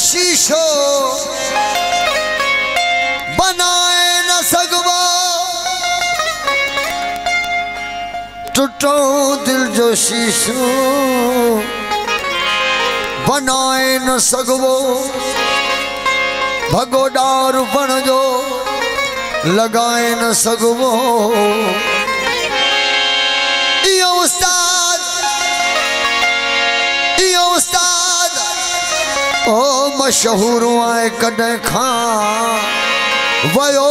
शीशो बनाए न सगवा टूटो दिल जो शीशो बनाए न सगवो भगोडार बन जो लगाए न सगवो यो उस्ताद ओ मशहूर आए कॾहिं खां वयो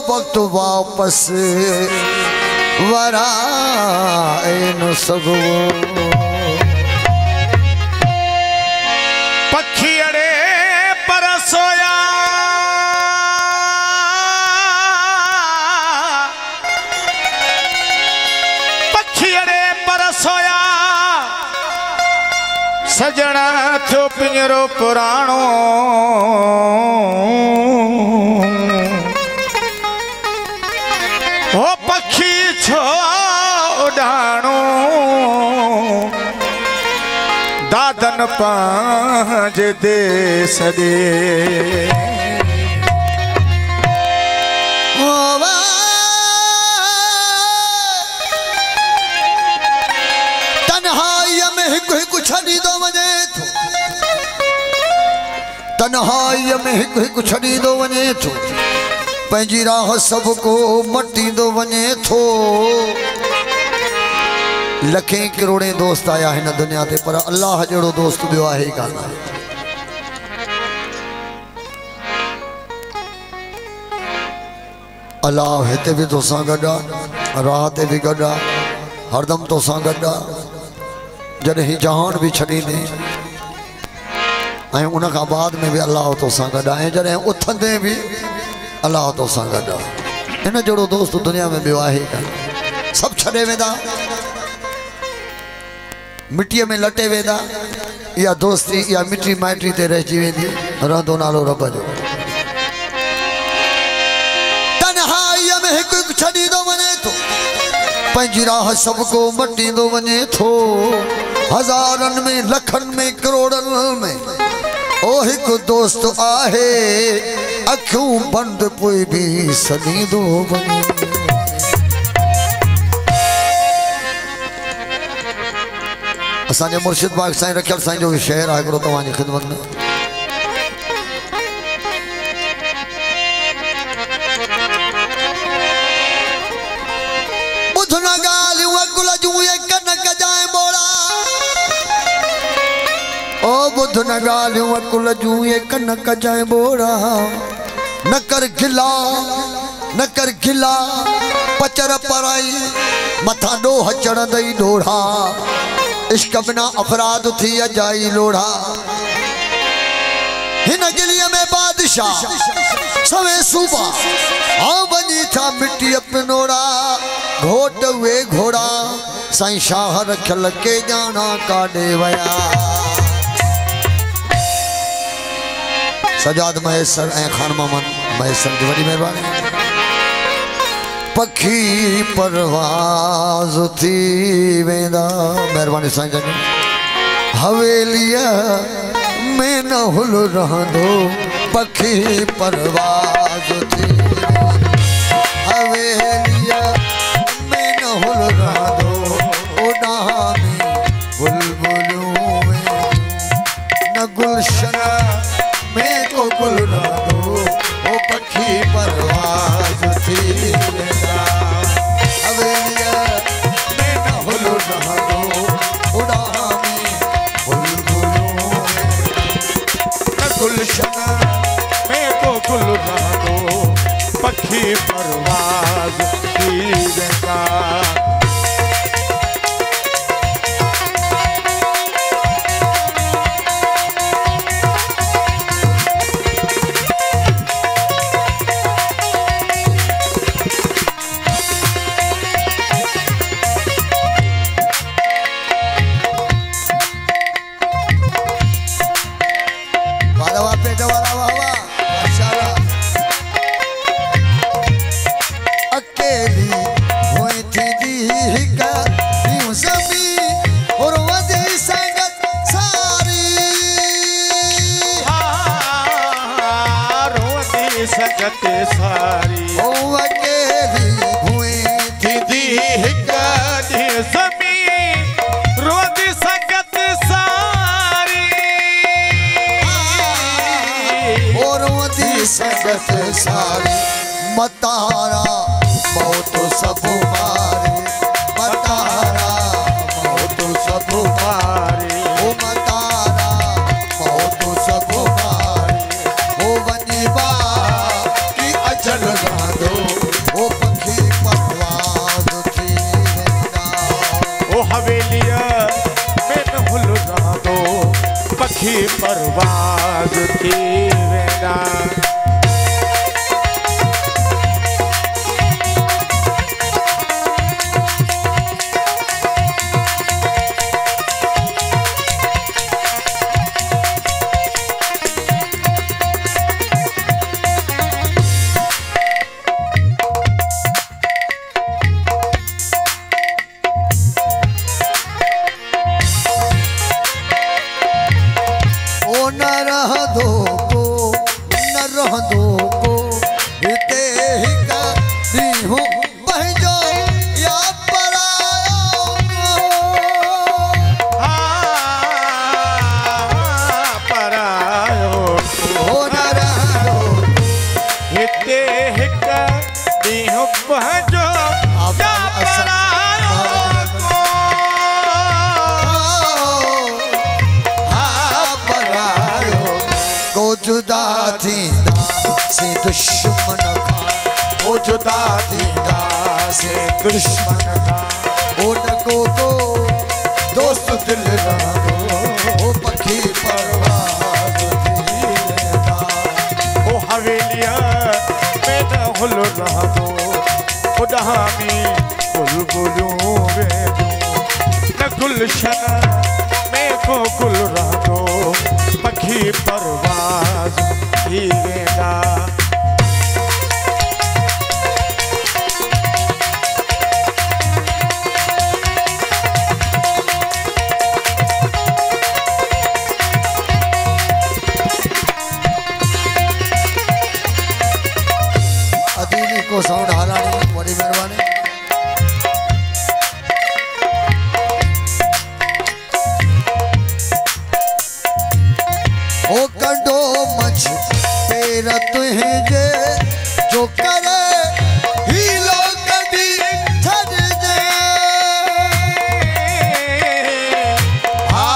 वक्त वापस वराए न सगवो पखियड़े पर सोया पखियड़े पर सोया सजना थो पिंजरो पुराणो हो पखी छो उड़ाणो दादन पांच देश दे तन्हाई में हिकु छड़ी दो वने थो तन्हाई में हिकु छड़ी दो वने थो पंहिंजी राह सबको मटी दो वने थो लखें करोड़े दोस्त आया है न दुनिया ते पर अल्लाह जड़ो दोस्त बियो आहे ही कान अल्लाह हिते भी तोसां गड्डा राह ते भी गड्डा हरदम तोसां गड्डा जॾहिं जहान भी छॾींदे ऐं उन खां बाद में भी अल्लाह तोसां गड्डा ऐं जॾहिं उथंदे भी अल्लाह तोसां गड्डा इन जड़ो दोस्त दुनिया में बियो आहे ही कान सब छॾे वेंदा मिट्टी में लटे वेदा या दोस्ती या मिट्टी माइटी ते रहिजी वेंदी रहंदो नालो रब जो तन्हाई में हिकु छड़ी दो वने थो पंहिंजी राह सबको मटी दो वने थो हज़ारन में लखन में करोड़न में ओ हिकु दोस्त आहे अखियूं बंद पोइ भी सदी दो वने असांजे मुर्शिद बाग साईं रखियल साईं जो शहर आहे हिकिड़ो तव्हांजी ख़िदमत में ॿुध न ॻाल्हियूं अकुल जूं कन कजाए बोड़ा ओ ॿुध न ॻाल्हियूं अकुल जूं कन कजाए बोड़ा न कर गिला पचर पराई मथा ॾोह चढ़ंदई ॾोढ़ा इश्क बिना अफराद थी अजाई लोढ़ा हिन गिलिय में बादशाह सवे सूबा हाँ बनी था मिट्टी अपनोड़ा घोट वे घोड़ा साईं शाह रखल के जाना काडे वया सजाद महेसर ऐं खान मोहम्मद महेसर की बड़ी मेहरबानी पखी परवाज थी वेंदा मेहरबानी साईं जन हवेलिया में न हुल रहंदो पखी परवाज थी हवेलिया में न हुल रहंदो उड़ामी बुलबुलों में न गुलशन में को गुल रहंदो ओ पखी परवाज थी पखी परवाज की वेंदा संगत सारी ओ अकेली हुई थी हिक दी ज़मीन रोदी संगत सारी और वदी संगत सारी मतारा मौत सब मारे मतारा मौत सब मारे ओ मतारा मौत सब मारे ओ वनीबा की अजल रांदो ओ पखी परवाज़ थी वेंदा ओ हवेलिया में नहुल रांदो पखी परवाज़ थी वेंदा जुदा थींदा से दुश्मन खां ओ जुदा थींदा से दुश्मन खां ओ नगो को दोस्त दिल रांदो ओ पखी परवाज़ थी वेंदा ओ हवेलिया में नहुल रांदो खुदा में बुलबुलूं वेंदो न गुलशन में को गुल रांदो पखी परवाज़ थी वेंदा अदीनी को साउंड हालानी बड़ी मेहरबानी ओ कंडो मच तेरा तुहे जे जो करे ही लोग कदी छड़ दे आ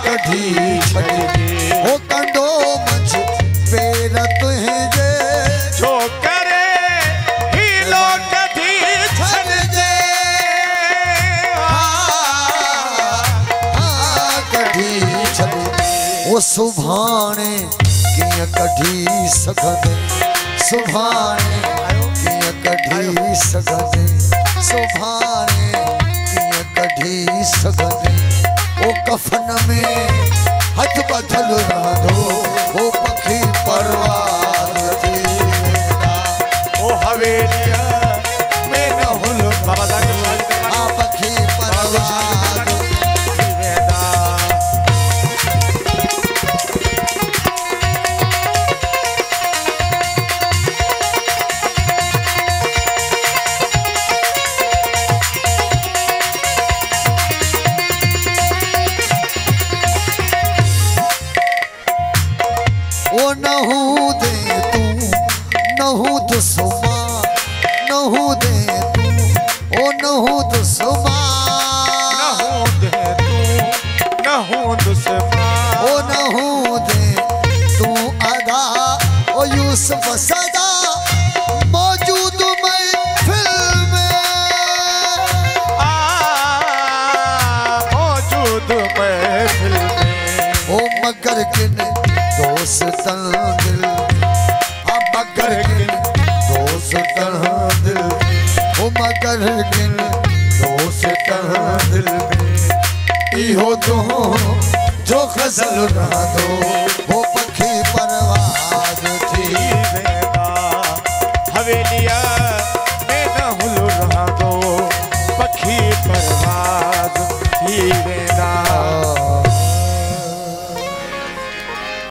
कदी छड़ दे ओ कंडो मच तेरा तुहे जे जो करे ही लोग कदी छड़ दे कदी छड़ ओ सुभाणे किया कढी सघंदे सुभाणे किया कढी सघंदे सुभाणे किया कढी सघंदे ओ कफन में हथ बधल रहंदो ओ पखी परवाज़ थी वेंदा ओ हवेलिया में नहुल बाबा आ पखी परवाज़ थी वेंदा ओ नहू दे तू नहू दुसमा नहू दे तू ओ नहू दुसमा नहू दुसमा ओ नहू दे तू अदा ओ यूसुफ सदा मौजूद महफिल में मौजूद महफिल में ओ मगर किन दोस्तन दिल आ मगर किन दोस्तन दिल ओ मगर किन दोस्तन दिल में इहो तो जो गजल रांदो वो पखी परवाज़ थी वेंदा हवेलिया